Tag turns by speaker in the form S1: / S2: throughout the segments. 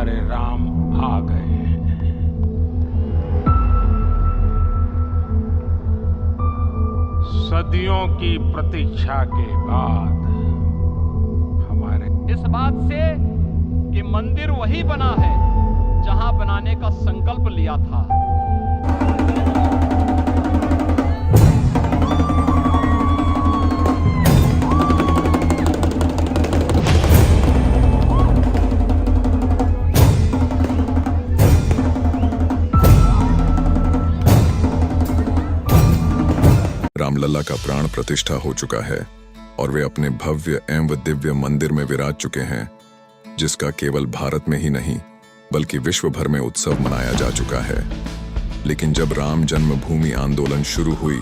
S1: हमारे राम आ गए हैं। सदियों की प्रतीक्षा के बाद हमारे
S2: इस बात से कि मंदिर वही बना है जहां बनाने का संकल्प लिया था।
S3: रामलला का प्राण प्रतिष्ठा हो चुका है और वे अपने भव्य एवं दिव्य मंदिर में विराज चुके हैं, जिसका केवल भारत में ही नहीं बल्कि विश्व भर में उत्सव मनाया जा चुका है। लेकिन जब राम जन्मभूमि आंदोलन शुरू हुई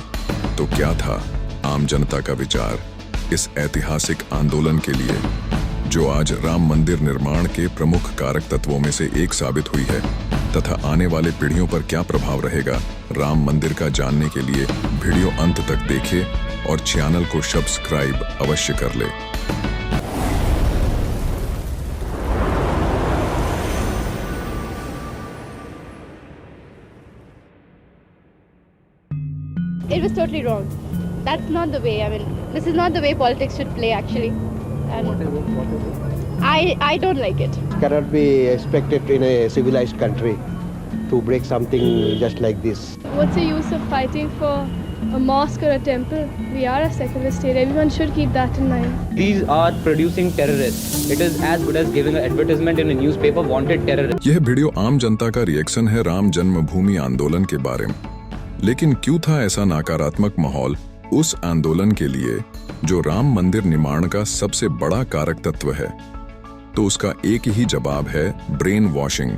S3: तो क्या था आम जनता का विचार इस ऐतिहासिक आंदोलन के लिए, जो आज राम मंदिर निर्माण के प्रमुख कारक तत्वों में से एक साबित हुई है, तथा आने वाले पीढ़ियों पर क्या प्रभाव रहेगा राम मंदिर का जानने के लिए वीडियो अंत तक देखें और चैनल को सब्सक्राइब अवश्य कर ले।
S4: It was totally wrong. That's not the way. I mean, this is not the way politics should play actually. And
S5: What is it?
S4: I don't like it.
S5: Cannot be expected in a civilized country to break something just like this.
S6: What's the use of fighting for a mosque or a temple? We are a secular state. Everyone should keep that in mind.
S7: These are producing terrorists. It is as good as giving an advertisement in a newspaper, wanted terrorists.
S3: यह video आम जनता का reaction है राम जन्मभूमि आंदोलन के बारे में। लेकिन क्यों था ऐसा नकारात्मक माहौल उस आंदोलन के लिए जो राम मंदिर निर्माण का सबसे बड़ा कारक तत्व है? तो उसका एक ही जवाब है ब्रेन वॉशिंग,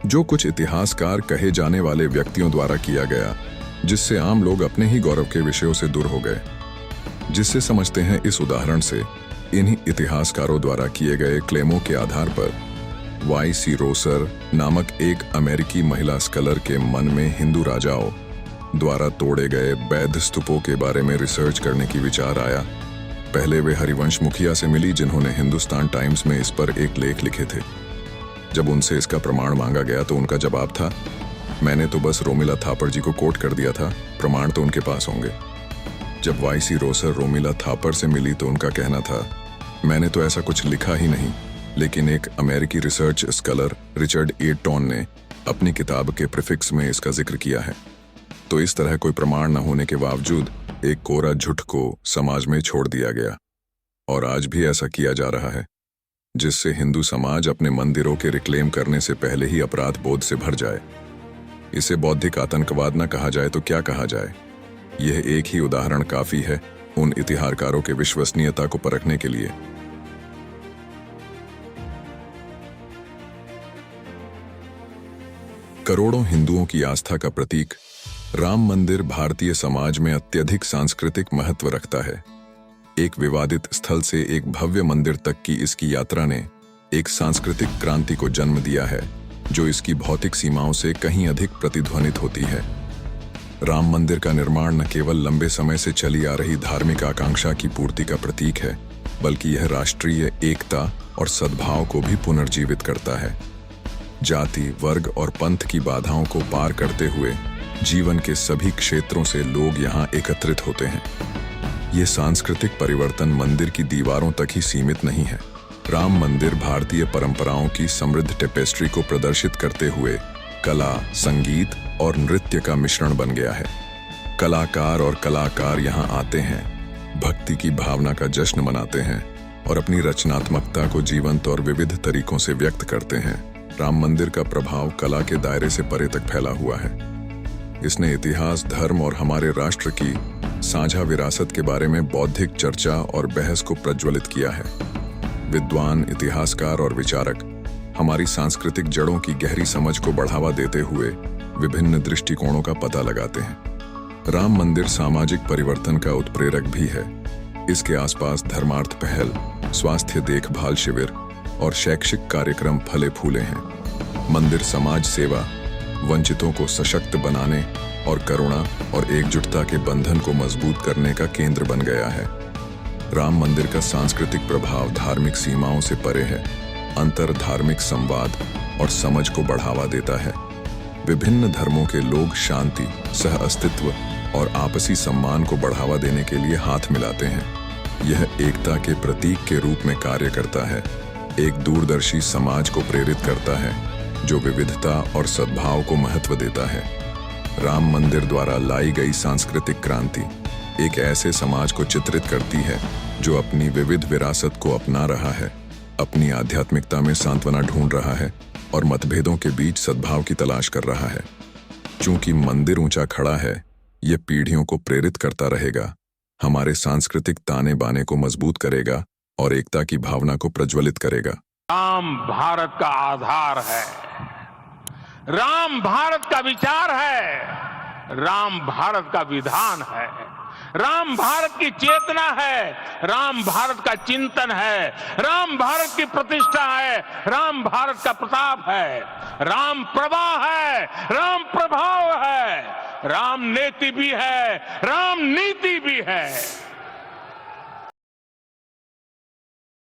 S3: जो कुछ इतिहासकार कहे जाने वाले व्यक्तियों द्वारा किया गया, जिससे आम लोग अपने ही गौरव के विषयों से दूर हो गए। जिससे समझते हैं इस उदाहरण से इन्हीं इतिहासकारों द्वारा किए गए क्लेमों के आधार पर वाई.सी. रोसर नामक एक अमेरिकी महिला स्कॉलर के मन में हिंदू राजाओं द्वारा तोड़े गए बौद्ध स्तूपों के बारे में रिसर्च करने की विचार आया। पहले वे हरिवंश मुखिया से मिली, जिन्होंने हिंदुस्तान टाइम्स में इस पर एक लेख लिखे थे। जब उनसे इसका प्रमाण मांगा गया तो उनका जवाब था, मैंने तो बस रोमिला थापर जी को कोट कर दिया था, प्रमाण तो उनके पास होंगे। जब वाई.सी. रोसर रोमिला थापर से मिली तो उनका कहना था, मैंने तो ऐसा कुछ लिखा ही नहीं, लेकिन एक अमेरिकी research scholar Richard A. Ton ने अपनी किताब के प्रीफिक्स में इसका जिक्र किया है। तो इस तरह कोई प्रमाण न होने के बावजूद एक कोरा झूठ को समाज में छोड़ दिया गया, और आज भी ऐसा किया जा रहा है, जिससे हिंदू समाज अपने मंदिरों के रिक्लेम करने से पहले ही अपराध बोध से भर जाए। इसे बौद्धिक आतंकवाद न कहा जाए तो क्या कहा जाए? यह एक ही उदाहरण काफी है उन इतिहासकारों के विश्वसनीयता को परखने के लिए। करोड़ों हिंदुओं की आस्था का प्रतीक राम मंदिर भारतीय समाज में अत्यधिक सांस्कृतिक महत्व रखता है। एक विवादित स्थल से एक भव्य मंदिर तक की इसकी यात्रा ने एक सांस्कृतिक क्रांति को जन्म दिया है, जो इसकी भौतिक सीमाओं से कहीं अधिक प्रतिध्वनित होती है। राम मंदिर का निर्माण न केवल लंबे समय से चली आ रही धार्मिक आकांक्षा की पूर्ति का प्रतीक है, बल्कि यह राष्ट्रीय एकता और सद्भाव को भी पुनर्जीवित करता है। जाति, वर्ग और पंथ की बाधाओं को पार करते हुए जीवन के सभी क्षेत्रों से लोग यहाँ एकत्रित होते हैं। ये सांस्कृतिक परिवर्तन मंदिर की दीवारों तक ही सीमित नहीं है। राम मंदिर भारतीय परंपराओं की समृद्ध टेपेस्ट्री को प्रदर्शित करते हुए कला, संगीत और नृत्य का मिश्रण बन गया है। कलाकार यहाँ आते हैं, भक्ति की भावना का जश्न मनाते हैं और अपनी रचनात्मकता को जीवंत और विविध तरीकों से व्यक्त करते हैं। राम मंदिर का प्रभाव कला के दायरे से परे तक फैला हुआ है। इसने इतिहास, धर्म और हमारे राष्ट्र की साझा विरासत के बारे में बौद्धिक चर्चा और बहस को प्रज्वलित किया है। विद्वान, इतिहासकार और विचारक हमारी सांस्कृतिक जड़ों की गहरी समझ को बढ़ावा देते हुए विभिन्न दृष्टिकोणों का पता लगाते हैं। राम मंदिर सामाजिक परिवर्तन का उत्प्रेरक भी है। इसके आसपास धर्मार्थ पहल, स्वास्थ्य देखभाल शिविर और शैक्षिक कार्यक्रम फले फूले हैं। मंदिर समाज सेवा, वंचितों को सशक्त बनाने और करुणा और एकजुटता के बंधन को मजबूत करने का केंद्र बन गया है। राम मंदिर का सांस्कृतिक प्रभाव धार्मिक सीमाओं से परे है। अंतर धार्मिक संवाद, और समझ को बढ़ावा देता है। विभिन्न धर्मों के लोग शांति, सह अस्तित्व और आपसी सम्मान को बढ़ावा देने के लिए हाथ मिलाते हैं। यह एकता के प्रतीक के रूप में कार्य करता है, एक दूरदर्शी समाज को प्रेरित करता है जो विविधता और सद्भाव को महत्व देता है। राम मंदिर द्वारा लाई गई सांस्कृतिक क्रांति एक ऐसे समाज को चित्रित करती है जो अपनी विविध विरासत को अपना रहा है, अपनी आध्यात्मिकता में सांत्वना ढूंढ रहा है और मतभेदों के बीच सद्भाव की तलाश कर रहा है। चूंकि मंदिर ऊंचा खड़ा है, यह पीढ़ियों को प्रेरित करता रहेगा, हमारे सांस्कृतिक ताने बाने को मजबूत करेगा और एकता की भावना को प्रज्वलित करेगा।
S1: राम भारत का आधार है, राम भारत का विचार है, राम भारत का विधान है, राम भारत की चेतना है, राम भारत का चिंतन है, राम भारत की प्रतिष्ठा है, राम भारत का प्रताप है, राम प्रवाह है, राम प्रभाव है, राम नेति भी है, राम नीति भी है।